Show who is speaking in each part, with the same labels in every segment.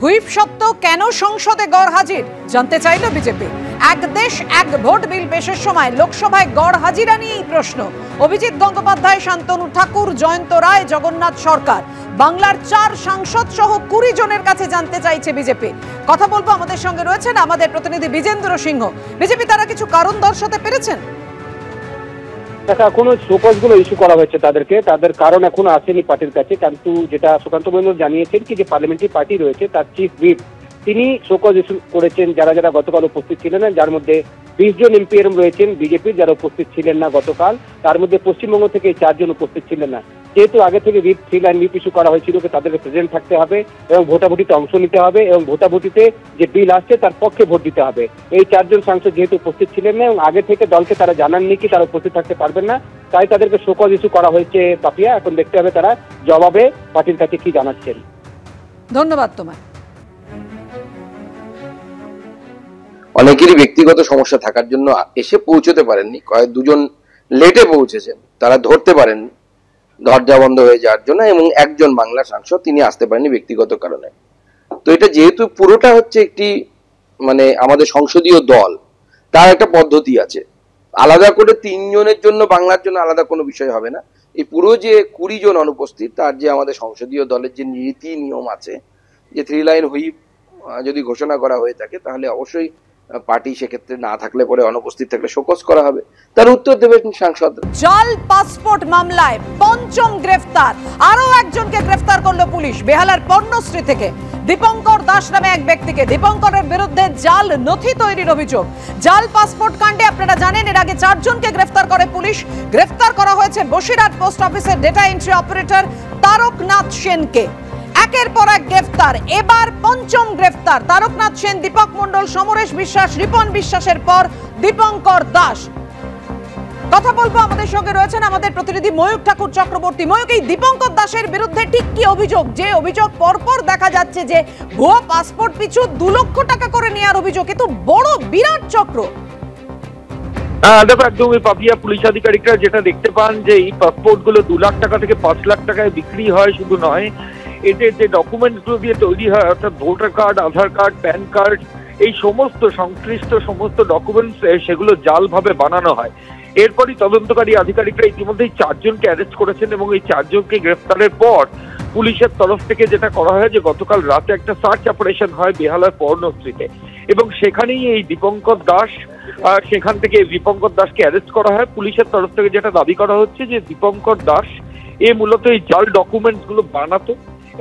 Speaker 1: Whip সত্ত্বেও কেন সংসদে গড় হাজির জানতে চাইল বিজেপি। এক দেশ এক ভোট বিল পেশের সময় লোকসভায় গড় হাজিরা নিয়েই প্রশ্ন। অভিজিৎ গঙ্গোপাধ্যায়, শান্তনু ঠাকুর, জয়ন্ত রায়, জগন্নাথ সরকার, বাংলার 4 সাংসদ সহ 20 জনের কাছে জানতে চাইছে বিজেপি। কথা বলবো, আমাদের সঙ্গে রয়েছেন আমাদের প্রতিনিধি বিজেন্দ্র সিংহ। বিজেপি তারা কিছু কারণ দর্শাতে পেরেছেন?
Speaker 2: এখনো শোকজ গুলো ইস্যু করা হয়েছে তাদের কারণ এখনো আসেনি পার্টির কাছে। কিন্তু যেটা সুকান্ত মজুমদার জানিয়েছেন কি যে পার্লামেন্টারি পার্টি রয়েছে তার চিফ হুইপ তিনি শোকজ ইস্যু করেছেন যারা গতকাল উপস্থিত ছিলেন না, যার মধ্যে 20 জন এমপি রয়েছেন বিজেপির যারা উপস্থিত ছিলেন না গতকাল, তার মধ্যে পশ্চিমবঙ্গ থেকে 4 জন উপস্থিত ছিলেন না। যেহেতু আগে থেকে হুইপ 3 লাইন হুইপ ইস্যু করা হয়েছিল তাদেরকে প্রেজেন্ট থাকতে হবে এবং ভোটাভুটিতে অংশ নিতে হবে এবং ভোটাভুটিতে যে বিল আসছে তার পক্ষে ভোট দিতে হবে। এই 4 জন সাংসদ যেহেতু উপস্থিত ছিলেন না এবং আগে থেকে দলকে তারা জানাননি কি তারা উপস্থিত থাকতে পারবেন না, তাই তাদেরকে শোকজ ইস্যু করা হয়েছে পাপিয়া। এখন দেখতে হবে তারা জবাবে পার্টির কাছে কি জানাচ্ছেন।
Speaker 1: ধন্যবাদ তোমায়।
Speaker 3: অনেকেরই ব্যক্তিগত সমস্যা থাকার জন্য এসে পৌঁছতে পারেননি, দুজন লেটে পৌঁছেছেন, তারা ধরতে পারেননি দরজা বন্ধ হয়ে যাওয়ার জন্য, এবং একজন বাংলা সাংসদ তিনি আসতে পারেননি ব্যক্তিগত কারণে। তো এটা যেহেতু পুরোটা হচ্ছে একটি আমাদের সংসদীয় দল, তার একটা পদ্ধতি আছে, আলাদা করে 3 জনের জন্য বাংলার জন্য আলাদা কোনো বিষয় হবে না। এই পুরো যে 20 জন অনুপস্থিত তার যে আমাদের সংসদীয় দলের যে নীতি নিয়ম আছে, যে 3 লাইন হুইপ যদি ঘোষণা করা হয়ে থাকে তাহলে অবশ্যই পার্টি সেক্ষেত্রে না থাকলে পরে অনুপস্থিত থাকলে শোকজ করা হবে, তার উত্তর দেবেন সাংসদ।
Speaker 1: জাল পাসপোর্ট মামলায় 5ম গ্রেফতার, আরো একজনকে গ্রেফতার করলো পুলিশ বেহালার পর্ণশ্রী থেকে। দীপঙ্কর দাস নামে এক ব্যক্তিকে, দীপঙ্করের বিরুদ্ধে জাল নথি তৈরির অভিযোগ। জাল পাসপোর্ট কাণ্ডে আপনারা জানেন এর আগে 4 জনকে গ্রেফতার করে পুলিশ। গ্রেফতার করা হয়েছে বসিরহাট পোস্ট অফিসের ডেটা এন্ট্রি অপারেটর তারকনাথ সেনকে। একের পর এক গ্রেফতার, এবার 5ম গ্রেফতার। তারকনাথ সেন, দীপক মণ্ডল, সমরেশ বিশ্বাস, রিপন বিশ্বাসের পর দীপঙ্কর দাস। কথা বলবো, আমাদের সঙ্গে রয়েছেন আমাদের প্রতিনিধি ময়ূক ঠাকুর চক্রবর্তী। ময়ূক, এই দীপঙ্কর দাসের বিরুদ্ধে ঠিক কি অভিযোগ? যে অভিযোগ পরপর দেখা যাচ্ছে যে ভুয়া পাসপোর্ট পিছু 2 লক্ষ টাকা করে নেওয়ার অভিযোগ, এ তো বড় বিরাট চক্র।
Speaker 4: দেখো, একদমই পাপিয়া, পুলিশ আধিকারিকরা যেটা দেখতে পান যে এই পাসপোর্ট গুলো 2 লাখ টাকা থেকে 5 লাখ টাকায় বিক্রি হয়। শুধু নয়, এতে যে ডকুমেন্টস গুলো দিয়ে তৈরি হয়, অর্থাৎ ভোটার কার্ড, আধার কার্ড, প্যান কার্ড, এই সমস্ত সংশ্লিষ্ট সমস্ত ডকুমেন্টস সেগুলো জাল ভাবে বানানো হয়। এরপরই তদন্তকারী আধিকারিকরা ইতিমধ্যেই 4 জনকে অ্যারেস্ট করেছেন এবং এই 4 জনকে গ্রেফতারের পর পুলিশের তরফ থেকে যেটা করা হয় যে গতকাল রাতে একটা সার্চ অপারেশন হয় বেহালার পর্ণশ্রীতে, এবং সেখানেই এই দীপঙ্কর দাস, সেখান থেকে দীপঙ্কর দাসকে অ্যারেস্ট করা হয়। পুলিশের তরফ থেকে যেটা দাবি করা হচ্ছে যে দীপঙ্কর দাস মূলত এই জাল ডকুমেন্টস গুলো বানাতো,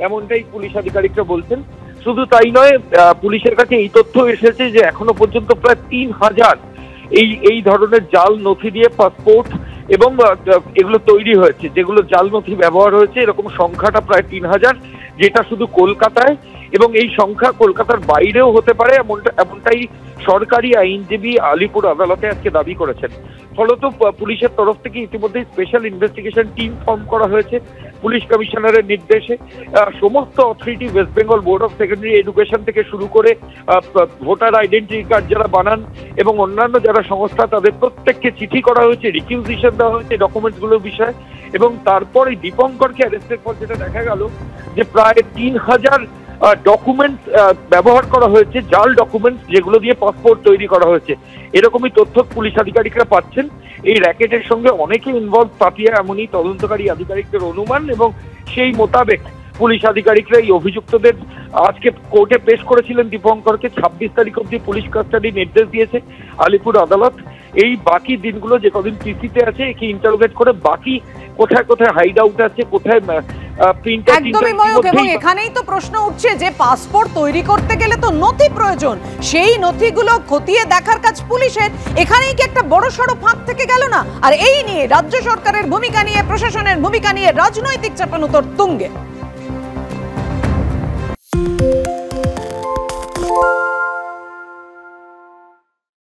Speaker 4: এমনটাই পুলিশ আধিকারিকরা বলছেন। শুধু তাই নয়, পুলিশের কাছে এই তথ্য এসেছে যে এখনো পর্যন্ত প্রায় 3000 এই ধরনের জাল নথি দিয়ে পাসপোর্ট এবং এগুলো তৈরি হয়েছে, যেগুলো জাল নথি ব্যবহার হয়েছে। এরকম সংখ্যাটা প্রায় 3000, যেটা শুধু কলকাতায়, এবং এই সংখ্যা কলকাতার বাইরেও হতে পারে এমনটাই সরকারি আইনজীবী আলিপুর আদালতে আজকে দাবি করেছেন। ফলত পুলিশের তরফ থেকে ইতিমধ্যে স্পেশাল ইনভেস্টিগেশন টিম ফর্ম করা হয়েছে পুলিশ কমিশনারের নির্দেশে। সমস্ত authority, West Bengal board of secondary education থেকে শুরু করে ভোটার আইডেন্টিটি কার্ড যারা বানান এবং অন্যান্য যারা সংস্থা, তাদের প্রত্যেককে চিঠি করা হয়েছে, রিকিউজিশন দেওয়া হয়েছে ডকুমেন্টস গুলোর বিষয়ে। এবং তারপর এই দীপঙ্করকে অ্যারেস্টের পর যেটা দেখা গেল যে প্রায় 3000 ডকুমেন্টস ব্যবহার করা হয়েছে, জাল ডকুমেন্টস, যেগুলো দিয়ে পাসপোর্ট তৈরি করা হয়েছে। এরকমই তথ্য পুলিশ আধিকারিকরা পাচ্ছেন। এই র্যাকেটের সঙ্গে অনেকে ইনভলভ পাপিয়া, এমনই তদন্তকারী আধিকারিকদের অনুমান, এবং সেই মোতাবেক পুলিশ আধিকারিকরা এই অভিযুক্তদের আজকে কোর্টে পেশ করেছিলেন। দীপঙ্করকে 26 তারিখ অব্দি পুলিশ কাস্টাডি নির্দেশ দিয়েছে আলিপুর আদালত। এই বাকি দিনগুলো যে কদিন পিসিতে আছে একে ইন্টারোগেট করে বাকি কোথায় কোথায় হাইড আউট আছে, কোথায়
Speaker 1: একদমই ময়ূক, এবং এখানেই তো প্রশ্ন উঠছে যে পাসপোর্ট তৈরি করতে গেলে তো নথি প্রয়োজন, সেই নথিগুলো খতিয়ে দেখার কাজ পুলিশের। এখানেই কি একটা বড় সড়ো ফাঁক থেকে গেল না? আর এই নিয়ে রাজ্য সরকারের ভূমিকা নিয়ে, প্রশাসনের ভূমিকা নিয়ে রাজনৈতিক চাপানোতর তুঙ্গে।